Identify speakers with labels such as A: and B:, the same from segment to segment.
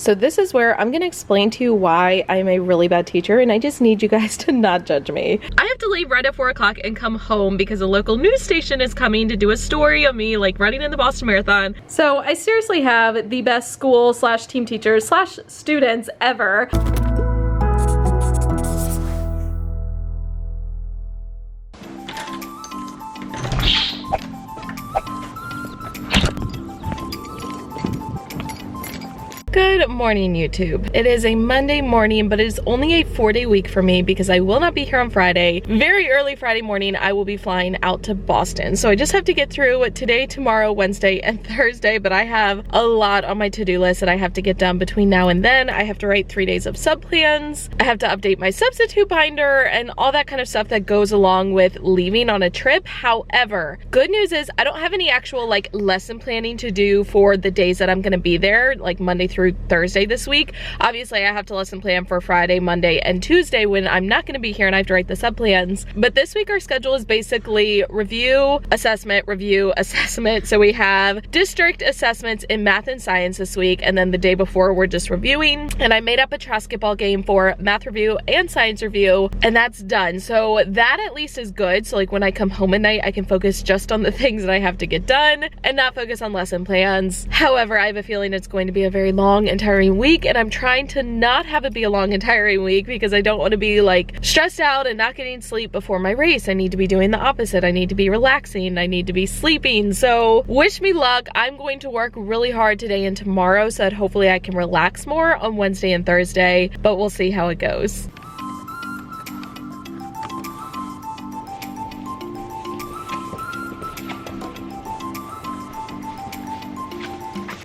A: So this is where I'm gonna explain to you why I'm a really bad teacher, and I just need you guys to not judge me. I have to leave right at 4 o'clock and come home because a local news station is coming to do a story of me like running in the Boston Marathon. So I seriously have the best school slash team teachers slash students ever. Good morning, YouTube. It is a Monday morning, but it is only a 4-day week for me because I will not be here on Friday. Very early Friday morning, I will be flying out to Boston. So I just have to get through today, tomorrow, Wednesday, and Thursday, but I have a lot on my to-do list that I have to get done between now and then. I have to write 3 days of sub plans. I have to update my substitute binder and all that kind of stuff that goes along with leaving on a trip. However, good news is I don't have any actual like lesson planning to do for the days that I'm gonna be there, like Monday through Thursday this week. Obviously, I have to lesson plan for Friday, Monday, and Tuesday when I'm not going to be here and I have to write the sub plans. But this week our schedule is basically review, assessment, review, assessment. So we have district assessments in math and science this week, and then the day before we're just reviewing. And I made up a basketball game for math review and science review, and that's done. So that at least is good. So like when I come home at night, I can focus just on the things that I have to get done and not focus on lesson plans. However, I have a feeling it's going to be a very long and tiring week, and I'm trying to not have it be a long and tiring week because I don't want to be like stressed out and not getting sleep before my race. I need to be doing the opposite. I need to be relaxing. I need to be sleeping. So wish me luck. I'm going to work really hard today and tomorrow so that hopefully I can relax more on Wednesday and Thursday, but we'll see how it goes.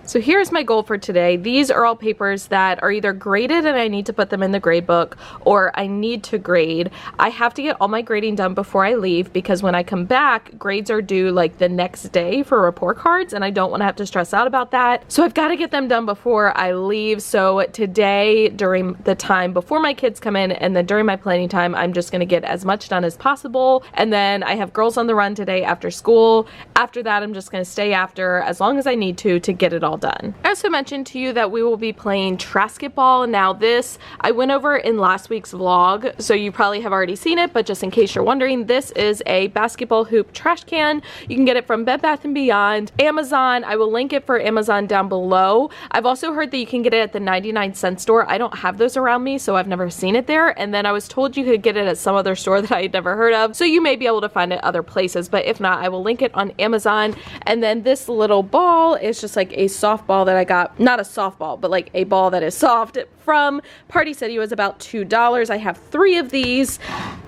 A: So here's my goal for today. These are all papers that are either graded and I need to put them in the grade book, or I need to grade. I have to get all my grading done before I leave because when I come back, grades are due like the next day for report cards, and I don't want to have to stress out about that. So I've got to get them done before I leave. So today, during the time before my kids come in and then during my planning time, I'm just going to get as much done as possible. And then I have girls on the run today after school. After that, I'm just going to stay after as long as I need to get it all done. I also mentioned to you that we will be playing basketball. Now this, I went over in last week's vlog, so you probably have already seen it, but just in case you're wondering, this is a basketball hoop trash can. You can get it from Bed Bath & Beyond, Amazon. I will link it for Amazon down below. I've also heard that you can get it at the 99-cent store. I don't have those around me, so I've never seen it there. And then I was told you could get it at some other store that I had never heard of, so you may be able to find it other places, but if not, I will link it on Amazon. And then this little ball is just like a softball that I got, not a softball, but like a ball that is soft from Party City. It was about $2. I have 3 of these.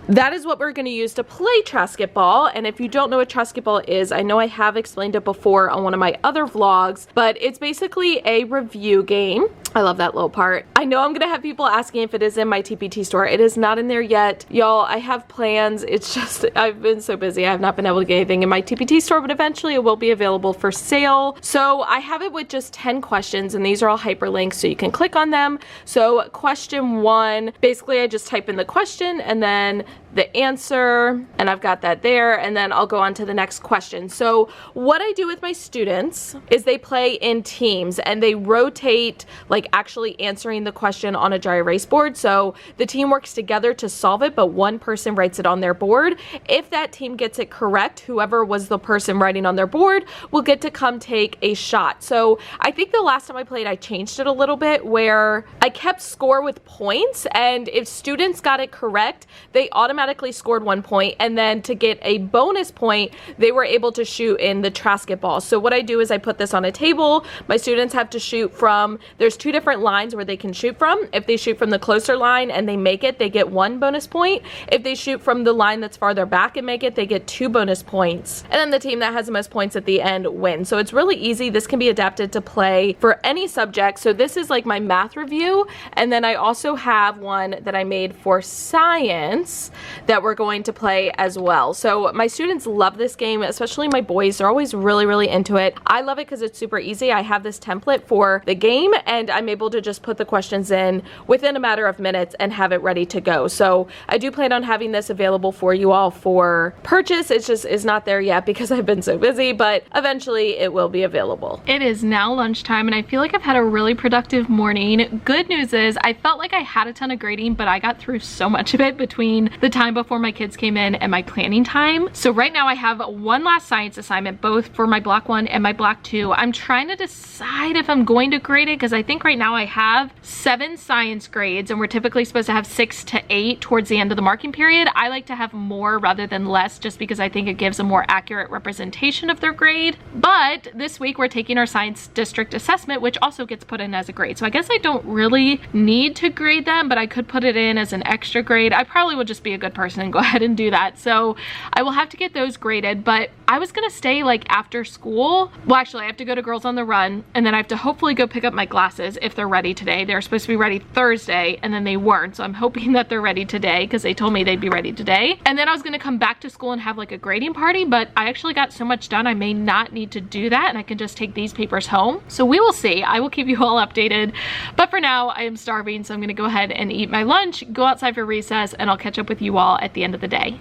A: That is what we're going to use to play basketball. And if you don't know what basketball is, I know I have explained it before on one of my other vlogs, but it's basically a review game. I love that little part. I know I'm going to have people asking if it is in my TPT store. It is not in there yet. Y'all, I have plans. It's just, I've been so busy. I have not been able to get anything in my TPT store, but eventually it will be available for sale. So I have it with just 10 questions, and these are all hyperlinks, so you can click on them. So question 1, basically I just type in the question and then the answer, and I've got that there, and then I'll go on to the next question. So what I do with my students is they play in teams and they rotate like actually answering the question on a dry erase board. So the team works together to solve it, but one person writes it on their board. If that team gets it correct, whoever was the person writing on their board will get to come take a shot. So I think the last time I played, I changed it a little bit where I kept score with points, and if students got it correct, they automatically scored 1 point, and then to get a bonus point, they were able to shoot in the basketball. So what I do is I put this on a table. My students have to shoot from, there's 2 different lines where they can shoot from. If they shoot from the closer line and they make it, they get 1 bonus point. If they shoot from the line that's farther back and make it, they get 2 bonus points. And then the team that has the most points at the end wins. So it's really easy. This can be adapted to play for any subject. So this is like my math review, and then I also have one that I made for science. that we're going to play as well. So my students love this game, especially my boys. They're always really, really into it. I love it because it's super easy. I have this template for the game and I'm able to just put the questions in within a matter of minutes and have it ready to go. So I do plan on having this available for you all for purchase. It just is not there yet because I've been so busy, but eventually it will be available. It is now lunchtime and I feel like I've had a really productive morning. Good news is I felt like I had a ton of grading, but I got through so much of it between the time before my kids came in and my planning time. So right now I have one last science assignment, both for my block 1 and my block 2. I'm trying to decide if I'm going to grade it because I think right now I have 7 science grades and we're typically supposed to have 6 to 8 towards the end of the marking period. I like to have more rather than less just because I think it gives a more accurate representation of their grade. But this week we're taking our science district assessment, which also gets put in as a grade. So I guess I don't really need to grade them, but I could put it in as an extra grade. I probably would just be a good person and go ahead and do that. So I will have to get those graded, but I was gonna stay like after school. Well, actually I have to go to Girls on the Run and then I have to hopefully go pick up my glasses if they're ready today. They're supposed to be ready Thursday and then they weren't. So I'm hoping that they're ready today because they told me they'd be ready today. And then I was gonna come back to school and have like a grading party, but I actually got so much done I may not need to do that and I can just take these papers home. So we will see. I will keep you all updated. But for now I am starving, so I'm gonna go ahead and eat my lunch, go outside for recess, and I'll catch up with you all at the end of the day.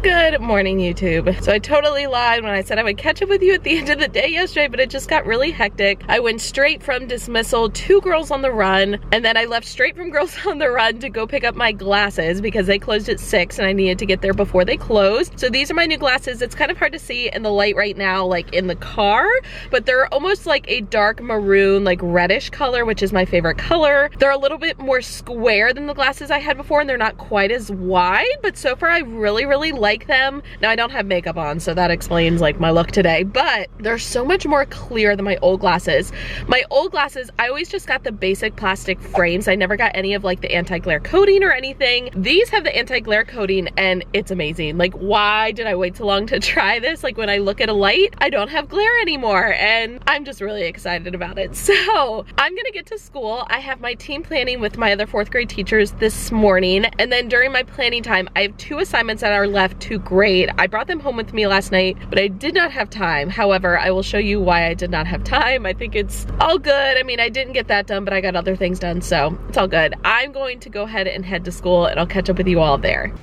A: Good morning, YouTube. So I totally lied when I said I would catch up with you at the end of the day yesterday, but it just got really hectic. I went straight from dismissal to Girls on the Run, and then I left straight from Girls on the Run to go pick up my glasses because they closed at 6 and I needed to get there before they closed. So these are my new glasses. It's kind of hard to see in the light right now, like in the car, but they're almost like a dark maroon, like reddish color, which is my favorite color. They're a little bit more square than the glasses I had before, and they're not quite as wide, but so far I really, really like them. Now I don't have makeup on, so that explains like my look today, but they're so much more clear than my old glasses. My old glasses, I always just got the basic plastic frames. I never got any of like the anti-glare coating or anything. These have the anti-glare coating and it's amazing. Like, why did I wait so long to try this? Like, when I look at a light, I don't have glare anymore and I'm just really excited about it. So I'm gonna get to school. I have my team planning with my other 4th grade teachers this morning, and then during my planning time I have 2 assignments that are left to grade. I brought them home with me last night, but I did not have time. However, I will show you why I did not have time. I think it's all good. I mean, I didn't get that done, but I got other things done, so it's all good. I'm going to go ahead and head to school and I'll catch up with you all there.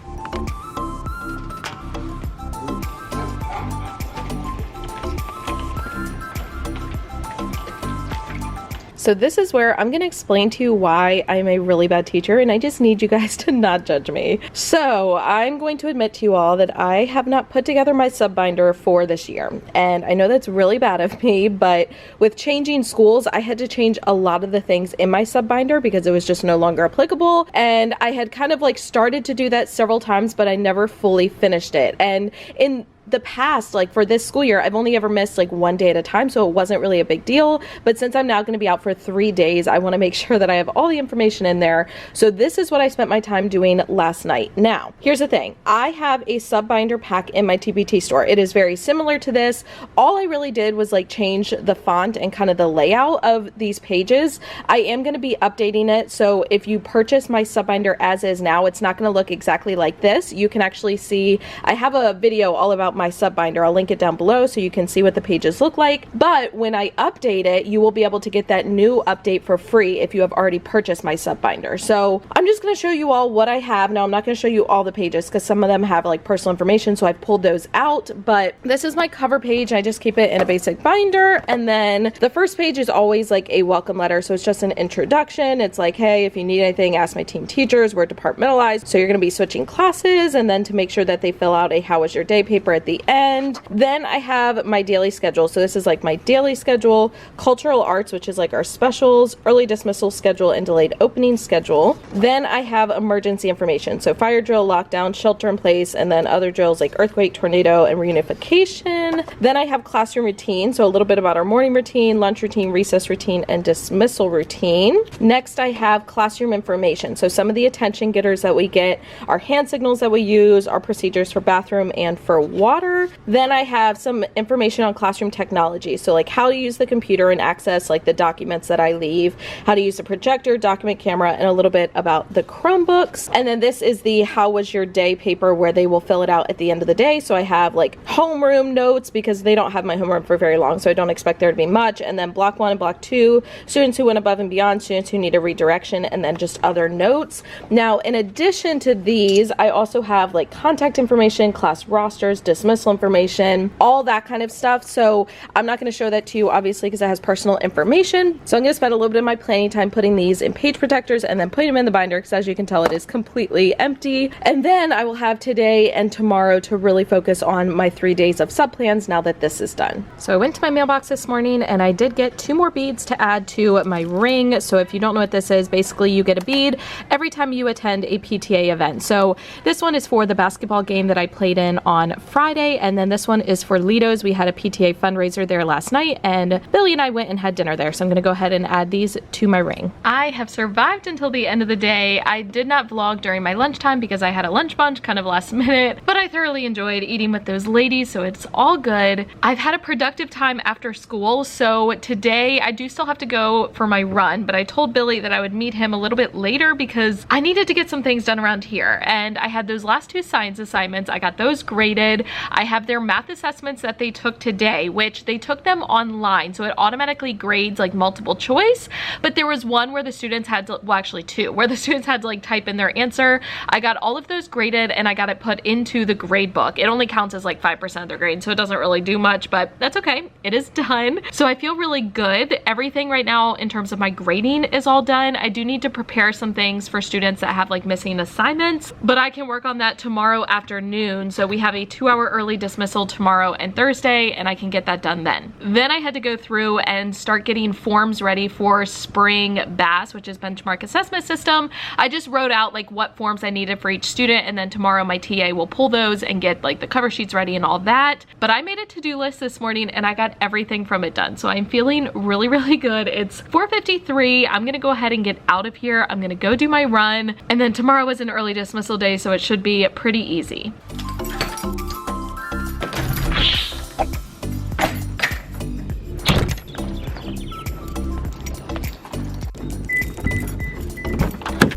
A: So this is where I'm gonna explain to you why I'm a really bad teacher, and I just need you guys to not judge me. So I'm going to admit to you all that I have not put together my sub binder for this year. And I know that's really bad of me, but with changing schools, I had to change a lot of the things in my sub binder because it was just no longer applicable. And I had kind of like started to do that several times, but I never fully finished it. And in the past, like for this school year, I've only ever missed like 1 day at a time, so it wasn't really a big deal. But since I'm now going to be out for 3 days, I want to make sure that I have all the information in there. So this is what I spent my time doing last night. Now, here's the thing. I have a sub binder pack in my TPT store. It is very similar to this. All I really did was like change the font and kind of the layout of these pages. I am going to be updating it. So if you purchase my sub binder as is now, it's not going to look exactly like this. You can actually see, I have a video all about my sub binder. I'll link it down below so you can see what the pages look like. But when I update it, you will be able to get that new update for free if you have already purchased my sub binder. So I'm just going to show you all what I have. Now, I'm not going to show you all the pages because some of them have like personal information, so I've pulled those out. But this is my cover page. I just keep it in a basic binder. And then the first page is always like a welcome letter. So it's just an introduction. It's like, hey, if you need anything, ask my team teachers. We're departmentalized, so you're going to be switching classes, and then to make sure that they fill out a how was your day paper at the end. Then I have my daily schedule. So this is like my daily schedule, cultural arts, which is like our specials, early dismissal schedule, and delayed opening schedule. Then I have emergency information. So fire drill, lockdown, shelter in place, and then other drills like earthquake, tornado, and reunification. Then I have classroom routine. So a little bit about our morning routine, lunch routine, recess routine, and dismissal routine. Next, I have classroom information. So some of the attention getters that we get, our hand signals that we use, our procedures for bathroom and for water water. Then I have some information on classroom technology. So like how to use the computer and access like the documents that I leave, how to use the projector, document camera, and a little bit about the Chromebooks. And then this is the how was your day paper where they will fill it out at the end of the day. So I have like homeroom notes because they don't have my homeroom for very long, so I don't expect there to be much. And then block 1 and block 2, students who went above and beyond, students who need a redirection, and then just other notes. Now, in addition to these, I also have like contact information, class rosters, dismissal information, all that kind of stuff. So I'm not going to show that to you obviously because it has personal information. So I'm going to spend a little bit of my planning time putting these in page protectors and then putting them in the binder because as you can tell, it is completely empty. And then I will have today and tomorrow to really focus on my 3 days of subplans now that this is done. So I went to my mailbox this morning and I did get 2 more beads to add to my ring. So if you don't know what this is, basically you get a bead every time you attend a PTA event. So this one is for the basketball game that I played in on Friday, and then this one is for Lido's. We had a PTA fundraiser there last night and Billy and I went and had dinner there. So I'm gonna go ahead and add these to my ring. I have survived until the end of the day. I did not vlog during my lunchtime because I had a lunch bunch kind of last minute, but I thoroughly enjoyed eating with those ladies, so it's all good. I've had a productive time after school, so today I do still have to go for my run, but I told Billy that I would meet him a little bit later because I needed to get some things done around here, and I had those last 2 science assignments. I got those graded. I have their math assessments that they took today, which they took them online, so it automatically grades like multiple choice, but there was one where the students had to, well actually 2, where the students had to like type in their answer. I got all of those graded and I got it put into the grade book. It only counts as like 5% of their grade, so it doesn't really do much, but that's okay. It is done. So I feel really good. Everything right now in terms of my grading is all done. I do need to prepare some things for students that have like missing assignments, but I can work on that tomorrow afternoon. So we have a 2-hour early dismissal tomorrow and Thursday, and I can get that done then. Then I had to go through and start getting forms ready for spring BAS, which is benchmark assessment system. I just wrote out like what forms I needed for each student, and then tomorrow my TA will pull those and get like the cover sheets ready and all that. But I made a to-do list this morning and I got everything from it done. So I'm feeling really, really good. It's 4:53. I'm gonna go ahead and get out of here. I'm gonna go do my run, and then tomorrow is an early dismissal day, so it should be pretty easy.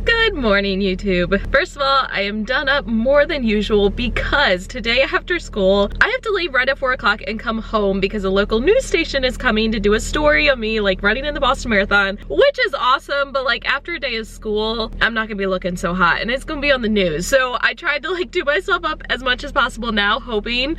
A: Good morning, YouTube. First of all, I am done up more than usual because today after school, I have to leave right at 4 o'clock and come home because a local news station is coming to do a story of me like running in the Boston Marathon, which is awesome, but like after a day of school, I'm not gonna be looking so hot and it's gonna be on the news. So I tried to like do myself up as much as possible now, hoping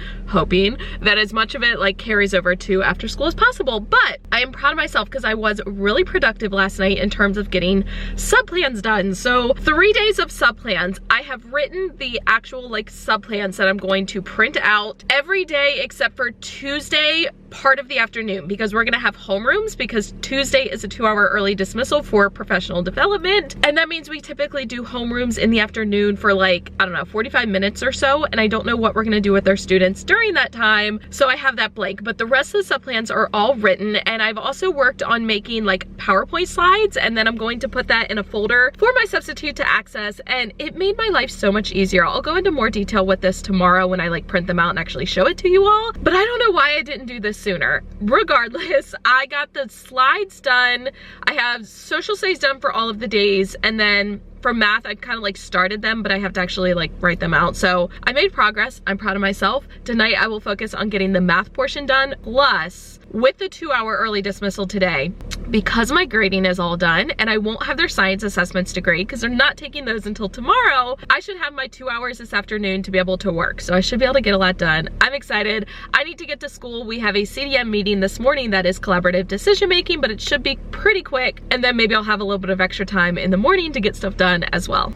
A: that as much of it like carries over to after school as possible. But I am proud of myself because I was really productive last night in terms of getting subplans done. So 3 days of subplans. I have written the actual like subplans that I'm going to print out every day except for Tuesday, part of the afternoon, because we're gonna have homerooms because Tuesday is a 2-hour early dismissal for professional development. And that means we typically do homerooms in the afternoon for like, I don't know, 45 minutes or so. And I don't know what we're gonna do with our students during that time. So I have that blank, but the rest of the subplans are all written. And I've also worked on making like PowerPoint slides, and then I'm going to put that in a folder for my substitute to access, and it made my life so much easier. I'll go into more detail with this tomorrow when I like print them out and actually show it to you all, but I don't know why I didn't do this sooner. Regardless, I got the slides done. I have social studies done for all of the days, and then for math, I kind of like started them, but I have to actually like write them out. So I made progress. I'm proud of myself. Tonight, I will focus on getting the math portion done. Plus, with the 2-hour early dismissal today, because my grading is all done and I won't have their science assessments to grade because they're not taking those until tomorrow, I should have my 2 hours this afternoon to be able to work. So I should be able to get a lot done. I'm excited. I need to get to school. We have a CDM meeting this morning that is collaborative decision making, but it should be pretty quick. And then maybe I'll have a little bit of extra time in the morning to get stuff done as well.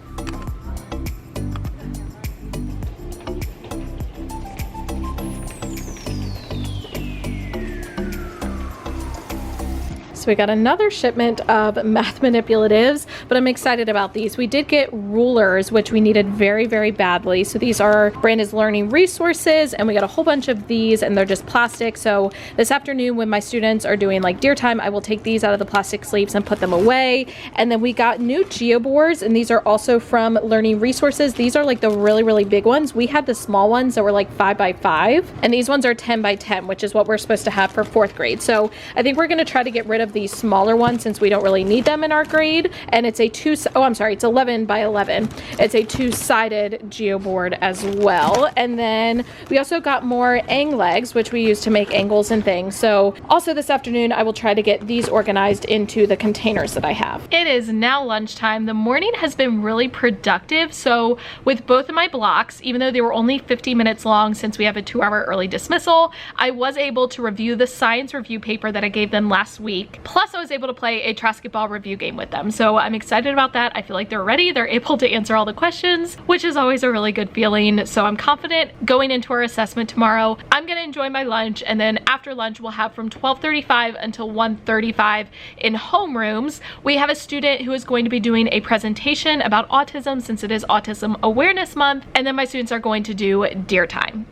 A: So we got another shipment of math manipulatives, but I'm excited about these. We did get rulers, which we needed very, very badly. So these are Brandon's learning resources, and we got a whole bunch of these, and they're just plastic. So this afternoon when my students are doing like deer time, I will take these out of the plastic sleeves and put them away. And then we got new geoboards, and these are also from learning resources. These are like the really, really big ones. We had the small ones that were like 5 by 5, and these ones are 10 by 10, which is what we're supposed to have for 4th grade. So I think we're going to try to get rid of these smaller ones since we don't really need them in our grade. And it's a it's 11 by 11. It's a 2-sided geoboard as well. And then we also got more ang legs, which we use to make angles and things. So also this afternoon, I will try to get these organized into the containers that I have. It is now lunchtime. The morning has been really productive. So with both of my blocks, even though they were only 50 minutes long since we have a 2-hour early dismissal, I was able to review the science review paper that I gave them last week. Plus I was able to play a basketball review game with them. So I'm excited about that. I feel like they're ready. They're able to answer all the questions, which is always a really good feeling. So I'm confident going into our assessment tomorrow. I'm gonna enjoy my lunch, and then after lunch we'll have from 12:35 until 1:35 in homerooms. We have a student who is going to be doing a presentation about autism since it is Autism Awareness Month, and then my students are going to do deer time.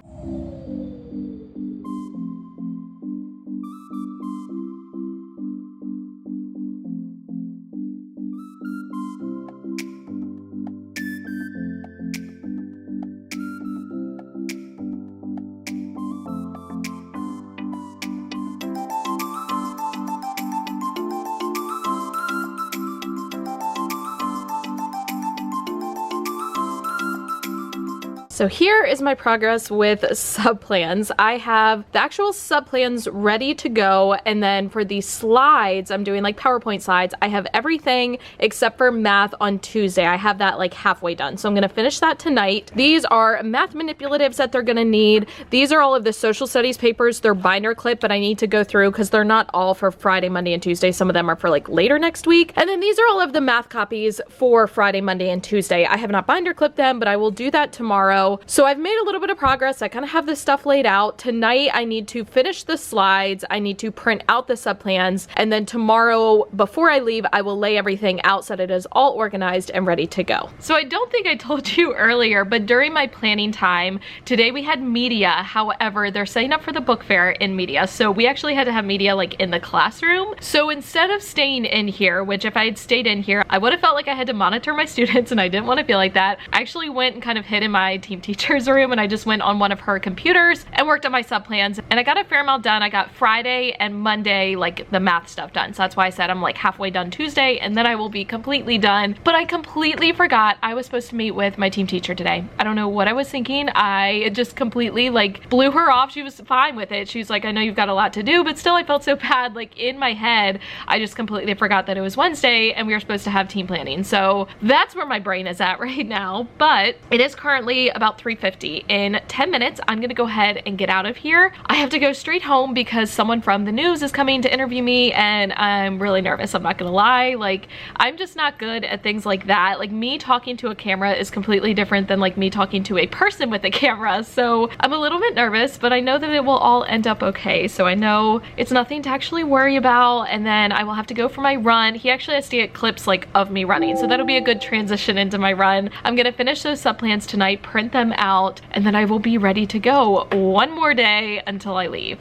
A: So here is my progress with subplans. I have the actual subplans ready to go, and then for the slides, I'm doing like PowerPoint slides. I have everything except for math on Tuesday. I have that like halfway done. So I'm gonna finish that tonight. These are math manipulatives that they're gonna need. These are all of the social studies papers. They're binder clip, but I need to go through because they're not all for Friday, Monday, and Tuesday. Some of them are for like later next week. And then these are all of the math copies for Friday, Monday, and Tuesday. I have not binder clipped them, but I will do that tomorrow. So I've made a little bit of progress. I kind of have this stuff laid out. Tonight, I need to finish the slides. I need to print out the subplans. And then tomorrow, before I leave, I will lay everything out so that it is all organized and ready to go. So I don't think I told you earlier, but during my planning time, today we had media. However, they're setting up for the book fair in media. So we actually had to have media like in the classroom. So instead of staying in here, which if I had stayed in here, I would have felt like I had to monitor my students, and I didn't want to feel like that. I actually went and kind of hid in my teacher's room, and I just went on one of her computers and worked on my subplans, and I got a fair amount done. I got Friday and Monday like the math stuff done, so that's why I said I'm like halfway done Tuesday, and then I will be completely done. But I completely forgot I was supposed to meet with my team teacher today. I don't know what I was thinking. I just completely like blew her off. She was fine with it. She's like, I know you've got a lot to do, but still I felt so bad. Like in my head, I just completely forgot that it was Wednesday and we were supposed to have team planning. So that's where my brain is at right now. But it is currently about 3:50. In 10 minutes, I'm gonna go ahead and get out of here. I have to go straight home because someone from the news is coming to interview me, and I'm really nervous. I'm not gonna lie. Like, I'm just not good at things like that. Like, me talking to a camera is completely different than like me talking to a person with a camera. So I'm a little bit nervous, but I know that it will all end up okay. So I know it's nothing to actually worry about. And then I will have to go for my run. He actually has to get clips like of me running, so that'll be a good transition into my run. I'm gonna finish those subplans tonight, print them out, and then I will be ready to go one more day until I leave.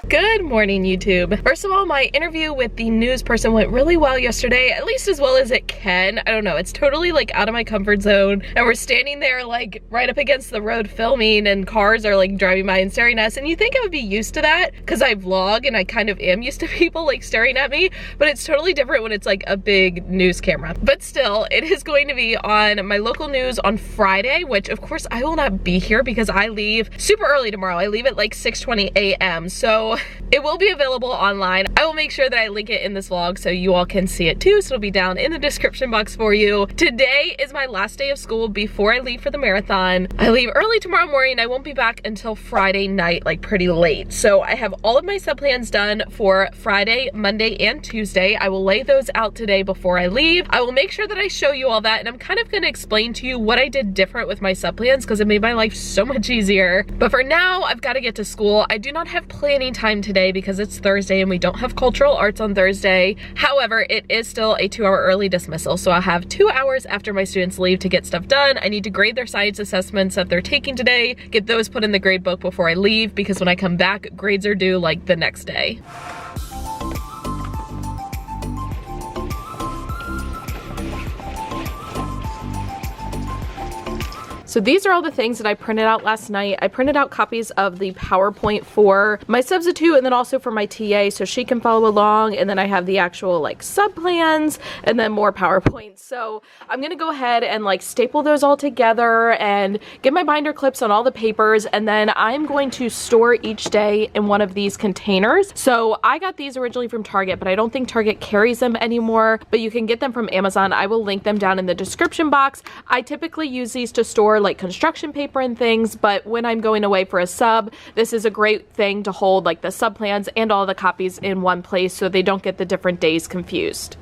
A: Good morning, YouTube. First of all, my interview with the news person went really well yesterday, at least as well as it can. I don't know, it's totally like out of my comfort zone, and we're standing there like right up against the road filming, and cars are like driving by and staring at us, and you think I would be used to that because I vlog and I kind of am used to people like staring at me, but it's totally different when it's like a big news camera. But still, it is going to be on my local news on Friday, which of course I will not be here because I leave super early tomorrow. I leave at like 6:20 a.m. So it will be available online. I will make sure that I link it in this vlog so you all can see it too, so it'll be down in the description box for you. Today is my last day of school before I leave for the marathon. I leave early tomorrow morning. I won't be back until Friday night, like pretty late. So I have all of my sub plans done for Friday, Monday, and Tuesday. I will lay those out today before I leave. I will make sure that I show you all that, and I'm kind of gonna explain to you what I did different with my sub plans because it made my life so much easier. But for now, I've got to get to school. I do not have planning time today because it's Thursday and we don't have cultural arts on Thursday. However, it is still a 2-hour early dismissal, so I'll have 2 hours after my students leave to get stuff done. I need to grade their science assessments that they're taking today, get those put in the grade book before I leave because when I come back, grades are due like the next day. So these are all the things that I printed out last night. I printed out copies of the PowerPoint for my substitute and then also for my TA so she can follow along, and then I have the actual like sub plans and then more PowerPoints. So I'm gonna go ahead and like staple those all together and get my binder clips on all the papers, and then I'm going to store each day in one of these containers. So I got these originally from Target, but I don't think Target carries them anymore, but you can get them from Amazon. I will link them down in the description box. I typically use these to store like construction paper and things, but when I'm going away for a sub, this is a great thing to hold like the sub plans and all the copies in one place so they don't get the different days confused.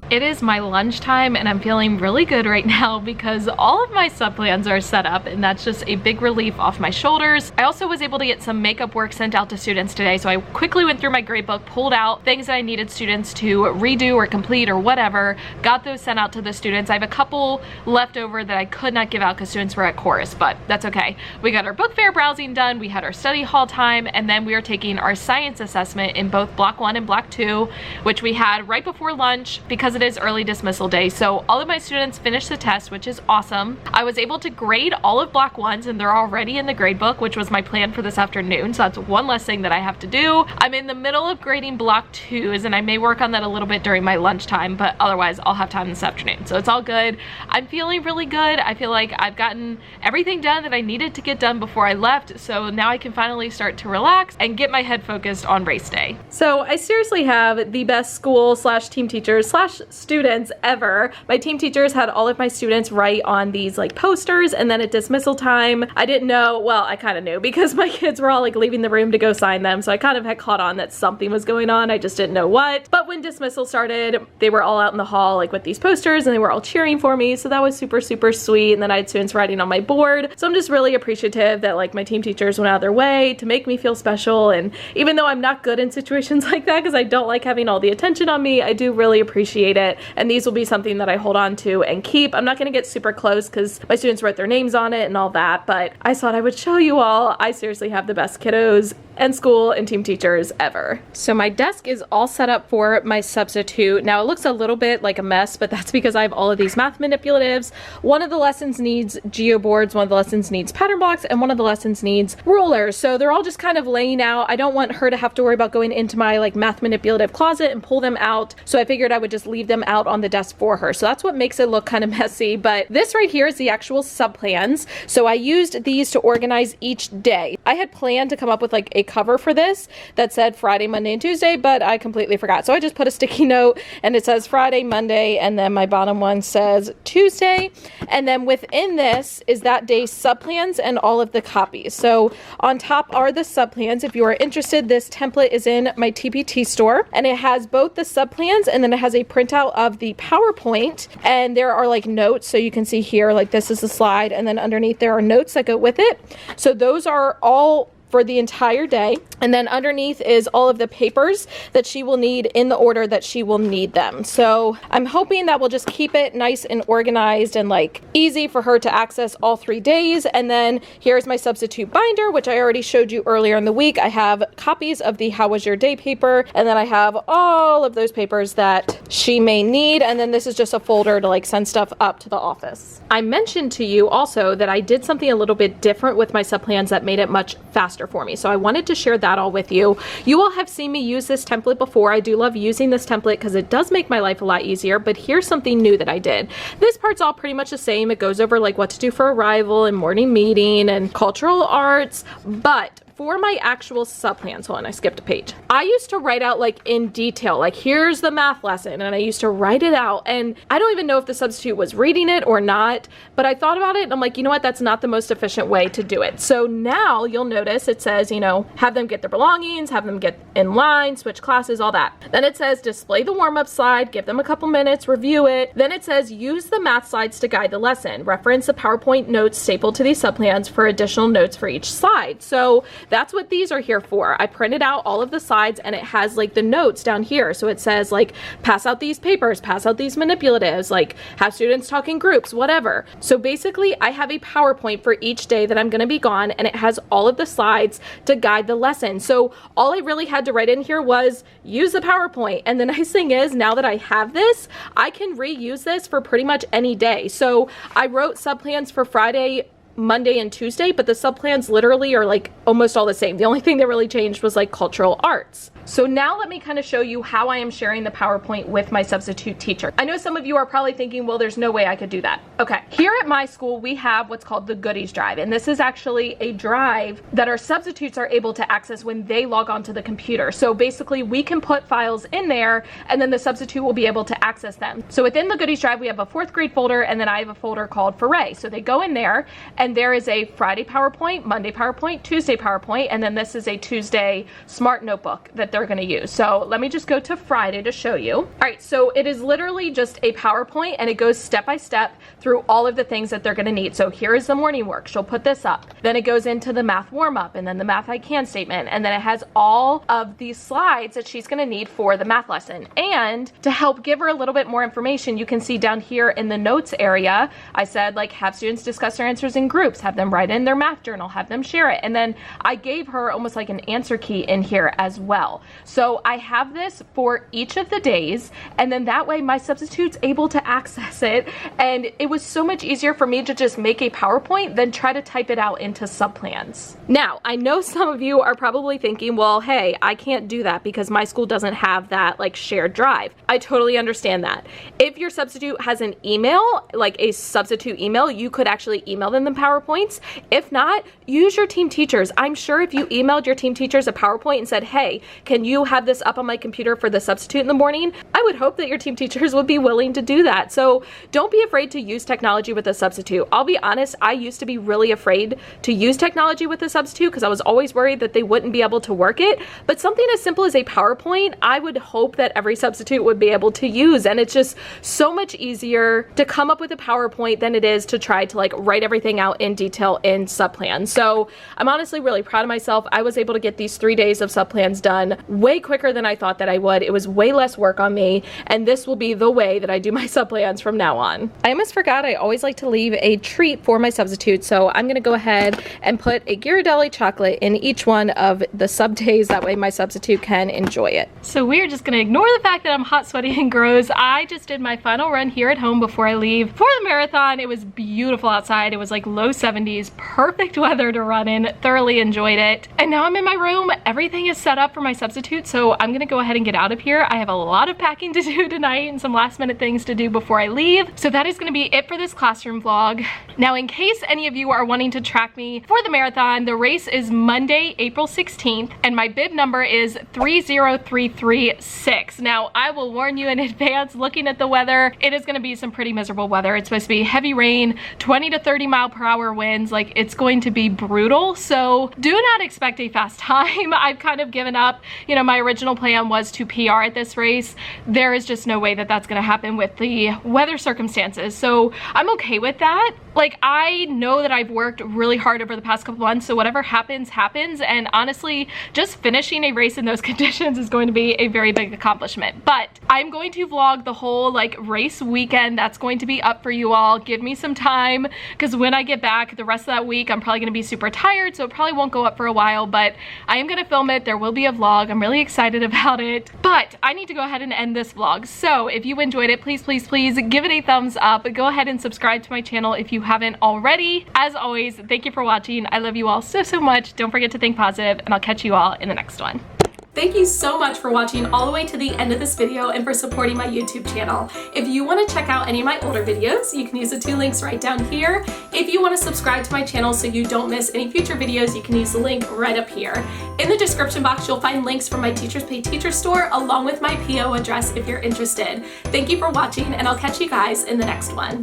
A: It is my lunchtime and I'm feeling really good right now because all of my sub plans are set up, and that's just a big relief off my shoulders. I also was able to get some makeup work sent out to students today, so I quickly went through my gradebook, pulled out things that I needed students to redo or complete or whatever, got those sent out to the students. I have a couple left over that I could not give out because students were at chorus, but that's okay. We got our book fair browsing done, we had our study hall time, and then we are taking our science assessment in both block 1 and block 2, which we had right before lunch because it is early dismissal day. So all of my students finished the test, which is awesome. I was able to grade all of block 1s and they're already in the grade book, which was my plan for this afternoon. So that's one less thing that I have to do. I'm in the middle of grading block 2s and I may work on that a little bit during my lunchtime, but otherwise I'll have time this afternoon. So it's all good. I'm feeling really good. I feel like I've gotten everything done that I needed to get done before I left. So now I can finally start to relax and get my head focused on race day. So I seriously have the best school slash team teachers slash students ever. My team teachers had all of my students write on these like posters, and then at dismissal time, I didn't know, well, I kind of knew because my kids were all like leaving the room to go sign them, so I kind of had caught on that something was going on. I just didn't know what. But when dismissal started, they were all out in the hall like with these posters and they were all cheering for me, so that was super, super sweet. And then I had students writing on my board. So I'm just really appreciative that like my team teachers went out of their way to make me feel special. And even though I'm not good in situations like that because I don't like having all the attention on me, I do really appreciate it. And these will be something that I hold on to and keep. I'm not going to get super close because my students wrote their names on it and all that, but I thought I would show you all. I seriously have the best kiddos and school and team teachers ever. So my desk is all set up for my substitute. Now it looks a little bit like a mess, but that's because I have all of these math manipulatives. One of the lessons needs geoboards, one of the lessons needs pattern blocks, and one of the lessons needs rulers. So they're all just kind of laying out. I don't want her to have to worry about going into my like math manipulative closet and pull them out. So I figured I would just leave them out on the desk for her. So that's what makes it look kind of messy. But this right here is the actual sub plans. So I used these to organize each day. I had planned to come up with like a cover for this that said Friday, Monday, and Tuesday, but I completely forgot. So I just put a sticky note and it says Friday, Monday, and then my bottom one says Tuesday. And then within this is that day's sub plans and all of the copies. So on top are the sub plans. If you are interested, this template is in my TPT store and it has both the sub plans and then it has a printout of the PowerPoint, and there are like notes. So you can see here, like this is the slide, and then underneath there are notes that go with it. So those are all for the entire day. And then underneath is all of the papers that she will need in the order that she will need them. So I'm hoping that we'll just keep it nice and organized and like easy for her to access all 3 days. And then here's my substitute binder, which I already showed you earlier in the week. I have copies of the How Was Your Day paper, and then I have all of those papers that she may need. And then this is just a folder to like send stuff up to the office. I mentioned to you also that I did something a little bit different with my subplans that made it much faster for me. So I wanted to share that all with you. You all have seen me use this template before. I do love using this template because it does make my life a lot easier, but here's something new that I did. This part's all pretty much the same. It goes over like what to do for arrival and morning meeting and cultural arts, but for my actual subplans, hold on, I skipped a page. I used to write out like in detail, like here's the math lesson, and I used to write it out, and I don't even know if the substitute was reading it or not, but I thought about it and I'm like, you know what, that's not the most efficient way to do it. So now you'll notice it says, you know, have them get their belongings, have them get in line, switch classes, all that. Then it says display the warm-up slide, give them a couple minutes, review it. Then it says use the math slides to guide the lesson. Reference the PowerPoint notes stapled to these subplans for additional notes for each slide. So that's what these are here for. I printed out all of the slides and it has like the notes down here. So it says like pass out these papers, pass out these manipulatives, like have students talk in groups, whatever. So basically I have a PowerPoint for each day that I'm going to be gone, and it has all of the slides to guide the lesson. So all I really had to write in here was use the PowerPoint. And the nice thing is now that I have this, I can reuse this for pretty much any day. So I wrote subplans for Friday, Monday, and Tuesday, but the subplans literally are like almost all the same. The only thing that really changed was like cultural arts. So now let me kind of show you how I am sharing the PowerPoint with my substitute teacher. I know some of you are probably thinking, well, there's no way I could do that. Okay, here at my school, we have what's called the goodies drive. And this is actually a drive that our substitutes are able to access when they log onto the computer. So basically we can put files in there and then the substitute will be able to access them. So within the goodies drive, we have a 4th grade folder, and then I have a folder called Ferré. So they go in there and there is a Friday PowerPoint, Monday PowerPoint, Tuesday PowerPoint, and then this is a Tuesday smart notebook that they're going to use. So let me just go to Friday to show you. All right, so it is literally just a PowerPoint and it goes step by step through all of the things that they're going to need. So here is the morning work. She'll put this up. Then it goes into the math warm up and then the math I can statement. And then it has all of these slides that she's going to need for the math lesson. And to help give her a little bit more information, you can see down here in the notes area, I said like have students discuss their answers in groups, have them write in their math journal, have them share it. And then I gave her almost like an answer key in here as well. So I have this for each of the days, and then that way my substitute's able to access it. And it was so much easier for me to just make a PowerPoint than try to type it out into subplans. Now, I know some of you are probably thinking, well, hey, I can't do that because my school doesn't have that like shared drive. I totally understand that. If your substitute has an email, like a substitute email, you could actually email them the PowerPoints. If not, use your team teachers. I'm sure if you emailed your team teachers a PowerPoint and said, hey, can you have this up on my computer for the substitute in the morning, I would hope that your team teachers would be willing to do that. So don't be afraid to use technology with a substitute. I'll be honest, I used to be really afraid to use technology with a substitute because I was always worried that they wouldn't be able to work it. But something as simple as a PowerPoint, I would hope that every substitute would be able to use. And it's just so much easier to come up with a PowerPoint than it is to try to like write everything out in detail in subplans. So I'm honestly really proud of myself. I was able to get these 3 days of subplans done way quicker than I thought that I would. It was way less work on me, and this will be the way that I do my subplans from now on. I almost forgot, I always like to leave a treat for my substitute, so I'm gonna go ahead and put a Ghirardelli chocolate in each one of the sub days, that way my substitute can enjoy it. So we're just gonna ignore the fact that I'm hot, sweaty, and gross. I just did my final run here at home before I leave for the marathon. It was beautiful outside. It was like low 70s, perfect weather to run in, thoroughly enjoyed it. And now I'm in my room, everything is set up for my substitute, so I'm gonna go ahead and get out of here. I have a lot of packing to do tonight and some last minute things to do before I leave. So that is gonna be it for this classroom vlog. Now, in case any of you are wanting to track me for the marathon, the race is Monday, April 16th, and my bib number is 30336. Now, I will warn you in advance, looking at the weather, it is gonna be some pretty miserable weather. It's supposed to be heavy rain, 20 to 30 mile per hour winds, like it's going to be brutal. So do not expect a fast time. I've kind of given up. You know, my original plan was to PR at this race. There is just no way that that's gonna happen with the weather circumstances. So I'm okay with that. Like, I know that I've worked really hard over the past couple months, so whatever happens, happens, and honestly, just finishing a race in those conditions is going to be a very big accomplishment. But I'm going to vlog the whole like race weekend. That's going to be up for you all. Give me some time, because when I get back the rest of that week, I'm probably going to be super tired, so it probably won't go up for a while, but I am going to film it. There will be a vlog. I'm really excited about it, but I need to go ahead and end this vlog. So if you enjoyed it, please, please, please give it a thumbs up. Go ahead and subscribe to my channel if you haven't already. As always, thank you for watching. I love you all so, so much. Don't forget to think positive, and I'll catch you all in the next one. Thank you so much for watching all the way to the end of this video and for supporting my YouTube channel. If you want to check out any of my older videos, you can use the 2 links right down here. If you want to subscribe to my channel so you don't miss any future videos, you can use the link right up here. In the description box, you'll find links for my Teachers Pay Teachers store along with my PO address if you're interested. Thank you for watching, and I'll catch you guys in the next one.